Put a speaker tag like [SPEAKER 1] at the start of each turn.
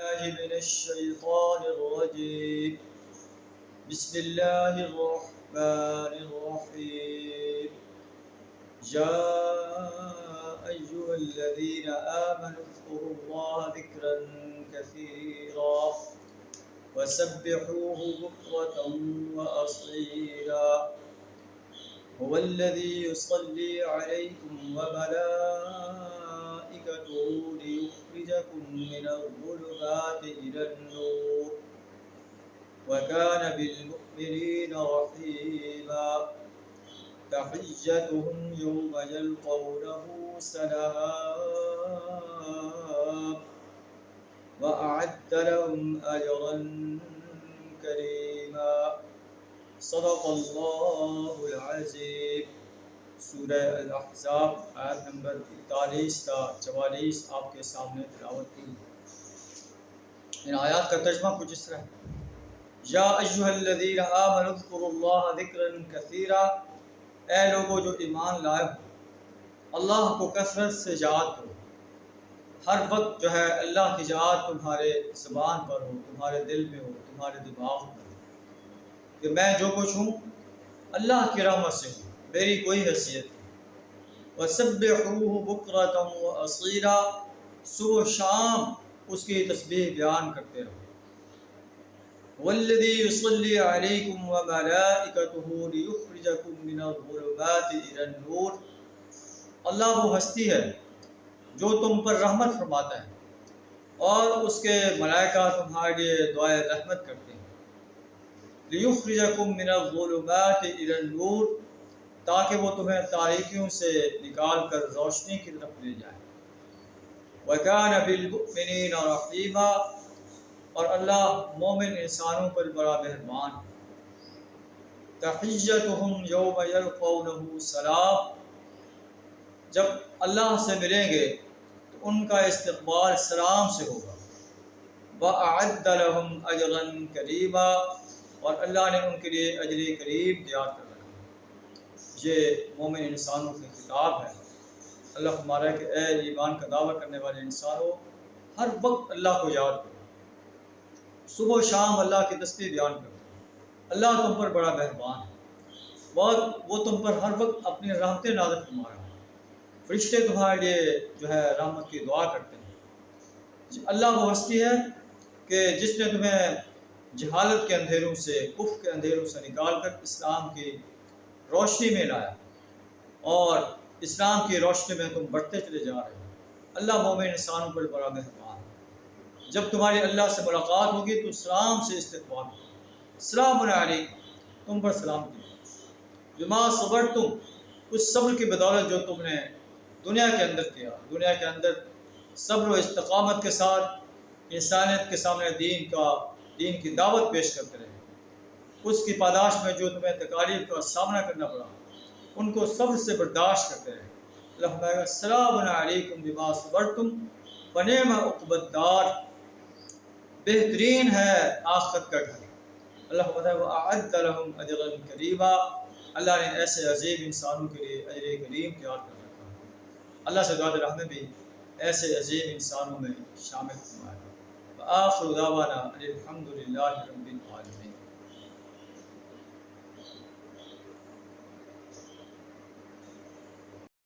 [SPEAKER 1] من الشيطان الرجيم. بسم الله الرحمن الرحيم. يا أيها الذين آمنوا اذكروا الله ذكرا كثيرا وسبحوه بكرة وأصيلا. هو الذي يصلي عليكم وملائكته ليخرجكم من الظلمات إلى النور وكان بالمؤمنين رحيما. تحيتهم يوم يلقونه سلام وأعد لهم أجرا كريما. صدق اللہ العظیم. سورہ الاحزاب آیت نمبر 41 تا 44 آپ کے سامنے تلاوت کی. ان آیات کا ترجمہ کچھ اس طرح ہے: یا ایھا الذین آمنوا اذکروا اللہ ذکرا کثیرا. اے لوگو جو ایمان لائے ہو، اللہ کو کثرت سے یاد کرو. ہر وقت جو ہے اللہ کی یاد تمہارے زبان پر ہو، تمہارے دل میں ہو، تمہارے دماغ میں ہو کہ میں جو کچھ ہوں اللہ کی رحمت سے ہوں، میری کوئی حیثیت نہیں. وَسَبِّحُوهُ بُكْرَةً وَأَصِيلًا. صبح و شام اس کی تسبیح بیان کرتے رہو. وَالَّذِي يُصَلِّي عَلَيْكُمْ وَمَلَائِكَتُهُ لِيُخْرِجَكُم مِّنَ الظُّلُمَاتِ إِلَى النُّورِ. اللہ وہ ہستی ہے جو تم پر رحمت فرماتا ہے اور اس کے ملائکہ تمہارے لیے دعائے رحمت کرتے ہیں. لِيُخْرِجَكُم مِّنَ الظُّلُمَاتِ إِلَى النُّورِ، تاکہ وہ تمہیں تاریکیوں سے نکال کر روشنی کی طرف لے جائے. وَكَانَ بِالْمُؤْمِنِينَ رَحِيمًا. اور اللہ مومن انسانوں پر بڑا مہربان. تحیتہم یوم یلقونہ سلام. جب اللہ سے ملیں گے تو ان کا استقبال سلام سے ہوگا. وَأَعَدَّ لَهُمْ أَجْرًا كَرِيمًا. اور اللہ نے ان کے لیے اجر کریم تیار کر رکھا. یہ مومن انسانوں کی خطاب ہے. اللہ ہمارا کہ اے ایمان کا دعویٰ کرنے والے انسانوں، ہر وقت اللہ کو یاد کرو، صبح و شام اللہ کی تسبیح بیان کرو. اللہ تم پر بڑا مہربان ہے، وہ تم پر ہر وقت اپنی رحمتیں نازل فرما رہا ہے. فرشتے تمہارے لیے جو ہے رحمت کی دعا کرتے ہیں. اللہ وہ ہستی ہے کہ جس نے تمہیں جہالت کے اندھیروں سے، کفر کے اندھیروں سے نکال کر اسلام کی روشنی میں لایا، اور اسلام کی روشنی میں تم بڑھتے چلے جا رہے ہو. اللہ مومن انسانوں پر بڑا مہربان ہے. جب تمہاری اللہ سے ملاقات ہوگی تو سلام سے استقبال ہوگا. السلام علیکم، تم پر سلام کی. بما صبرتم، اس صبر کی بدولت جو تم نے دنیا کے اندر کیا، دنیا کے اندر صبر و استقامت کے ساتھ انسانیت کے سامنے دین کی دعوت پیش کرتے رہے، اس کی پاداش میں جو تمہیں تکالیف کا سامنا کرنا پڑا ان کو صبر سے برداشت کرتے رہے. اللہ فرمائے گا السلام علیکم بما صبرتم فنعم عقبی الدار. بہترین ہے آخرت کا گھر. اللہ فرماتا ہے وَأَعَدَّ لَهُمْ أَجْرًا كَرِيمًا. اللہ نے ایسے عظیم انسانوں کے لیے اجر کریم تیار کر رکھا ہے. اللہ سے دعا دے ہمیں بھی ایسے عظیم انسانوں میں شامل فرمائے. وآخر دعوانا الحمد للہ رب العالمین.